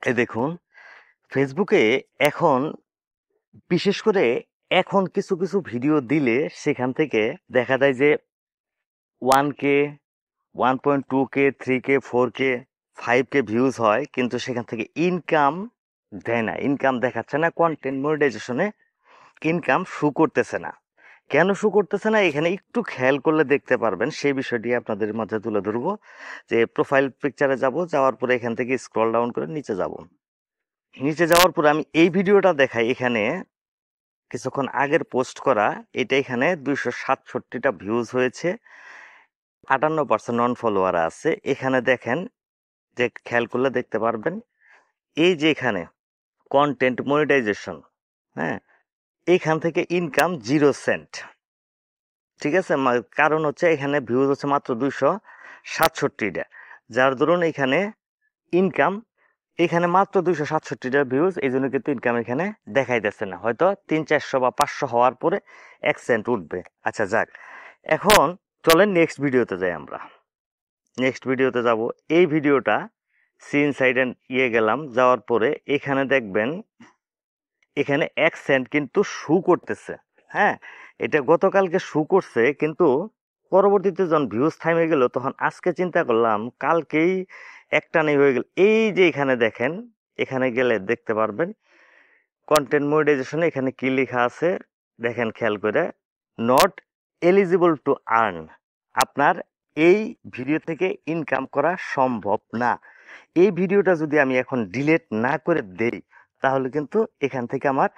এই দেখুন, ফেসবুকে এখন বিশেষ করে এখন কিছু কিছু ভিডিও দিলে সেখান থেকে দেখা যায় যে 1K, 1.2K, 3K, 4K, 5K views হয়, কিন্তু সেখান থেকে ইনকাম দেয় না, ইনকাম দেখাচ্ছে না, কন্টেন্ট মনিটাইজেশনে ইনকাম শো করতেছে না। কেন শো করতেছে না, এখানে একটু খেয়াল করলে দেখতে পারবেন। সেই বিষয়টি আপনাদের মাঝে তুলে ধরবো। যে প্রোফাইল পিকচারে যাব, যাওয়ার পরে এখান থেকে স্ক্রল ডাউন করে নিচে যাব। নিচে যাওয়ার পরে আমি এই ভিডিওটা দেখাই। এখানে কিছুক্ষণ আগের পোস্ট করা, এটা এখানে 267টা ভিউজ হয়েছে, 58% নন ফলোয়ার আছে। এখানে দেখেন, যে খেয়াল করলে দেখতে পারবেন, এই যে এখানে কন্টেন্ট মনিটাইজেশন, হ্যাঁ, এখান থেকে ইনকাম 0 সেন্ট। ঠিক আছে, কারণ হচ্ছে এখানে ভিউজ হচ্ছে মাত্র 267টা, যার দরুন এখানে ইনকাম, এখানে মাত্র 267টা ভিউজ, এই জন্য কিন্তু ইনকাম এখানে দেখাইতেছে না। হয়তো 300-400 বা 500 হওয়ার পরে 1 সেন্ট উঠবে। আচ্ছা যাক, এখন চলেন নেক্সট ভিডিওতে যাই। আমরা নেক্সট ভিডিওতে যাব। এই ভিডিওটা সিন সাইড গেলাম, যাওয়ার পরে এখানে দেখবেন এখানে 1 সেন্ট কিন্তু শু করতেছে। হ্যাঁ, এটা গতকালকে শু করছে, কিন্তু পরবর্তীতে যখন ভিউজ থামে গেল, তখন আজকে চিন্তা করলাম কালকেই একটা নেই হয়ে গেল। এই যে এখানে দেখেন, এখানে গেলে দেখতে পারবেন কন্টেন্ট মনিটাইজেশনে এখানে কি লেখা আছে দেখেন খেয়াল করে, নট এলিজিবল টু আর্ন। আপনার এই ভিডিও থেকে ইনকাম করা সম্ভব না। এই ভিডিওটা যদি আমি এখন ডিলিট না করে দেই, তাহলে কিন্তু এখান থেকে আমার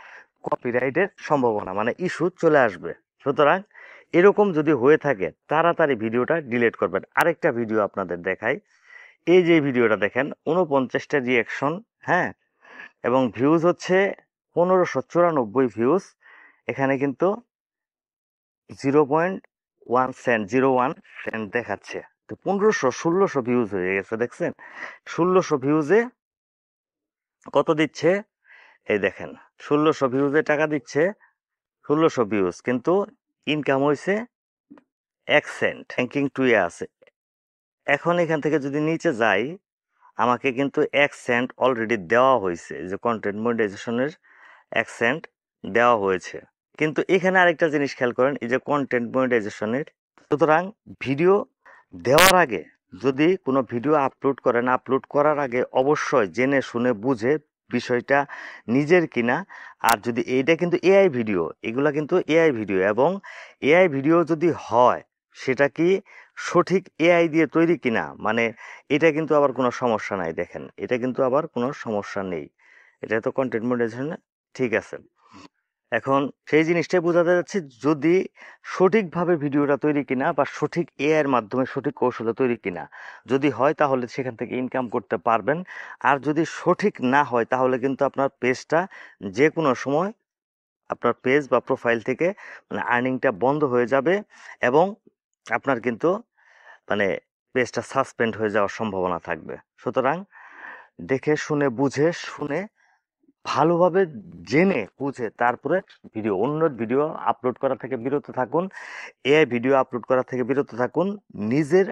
কপিরাইটের সম্ভাবনা, মানে ইস্যু চলে আসবে। সুতরাং এরকম যদি হয়ে থাকে, তাড়াতাড়ি ভিডিওটা ডিলিট করবেন। আরেকটা ভিডিও আপনাদের দেখাই। এই যে ভিডিওটা দেখেন, 49টা রিয়াকশন, হ্যাঁ, এবং ভিউজ হচ্ছে 1594 ভিউজ। এখানে কিন্তু 0.1 সেন্ট দেখাচ্ছে। তো 1500-1600 ভিউজ হয়ে গেছে, দেখছেন? 1600 ভিউজে কত দিচ্ছে? এই দেখেন, 1600 ভিউজে টাকা দিচ্ছে, 1600 ভিউজ, কিন্তু ইনকাম হয়েছে 1 সেন্ট। র্যাঙ্কিং 2 এ আছে। এখন এখান থেকে যদি নিচে যাই, আমাকে কিন্তু 1 সেন্ট অলরেডি দেওয়া হয়েছে, যে কন্টেন্ট মনিটাইজেশনের 1 সেন্ট দেওয়া হয়েছে। কিন্তু এখানে আরেকটা জিনিস খেয়াল করেন, এই যে কন্টেন্ট মনিটাইজেশনের, সুতরাং ভিডিও দেওয়ার আগে, যদি কোনো ভিডিও আপলোড করেন, আপলোড করার আগে অবশ্যই জেনে শুনে বুঝে বিষয়টা নিজের কিনা। আর যদি এইটা কিন্তু এআই ভিডিও, এগুলা কিন্তু এআই ভিডিও, এবং এআই ভিডিও যদি হয়, সেটা কি সঠিক এআই দিয়ে তৈরি কিনা, মানে এটা কিন্তু আবার কোনো সমস্যা নাই। দেখেন, এটা কিন্তু আবার কোনো সমস্যা নেই, এটা তো কন্টেন্ট মনিটাইজেশন ঠিক আছে। এখন সেই জিনিসটাই বোঝাতে যাচ্ছে, যদি সঠিকভাবে ভিডিওটা তৈরি কিনা, বা সঠিক এআই এর মাধ্যমে সঠিক কৌশলে তৈরি কিনা, যদি হয় তাহলে সেখান থেকে ইনকাম করতে পারবেন। আর যদি সঠিক না হয়, তাহলে কিন্তু আপনার পেজটা যে কোনো সময়, আপনার পেজ বা প্রোফাইল থেকে মানে আর্নিংটা বন্ধ হয়ে যাবে, এবং আপনার কিন্তু মানে পেজটা সাসপেন্ড হয়ে যাওয়ার সম্ভাবনা থাকবে। সুতরাং দেখে শুনে বুঝে শুনে, ভালোভাবে জেনে বুঝে তারপরে ভিডিও, অন্য ভিডিও আপলোড করা থেকে বিরত থাকুন, এআই ভিডিও আপলোড করা থেকে বিরত থাকুন, নিজের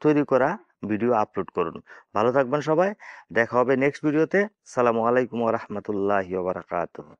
তৈরি করা ভিডিও আপলোড করুন। ভালো থাকবেন সবাই, দেখা হবে নেক্সট ভিডিওতে। সালামু আলাইকুম ওয়া রাহমাতুল্লাহি ওয়া বারাকাতুহু।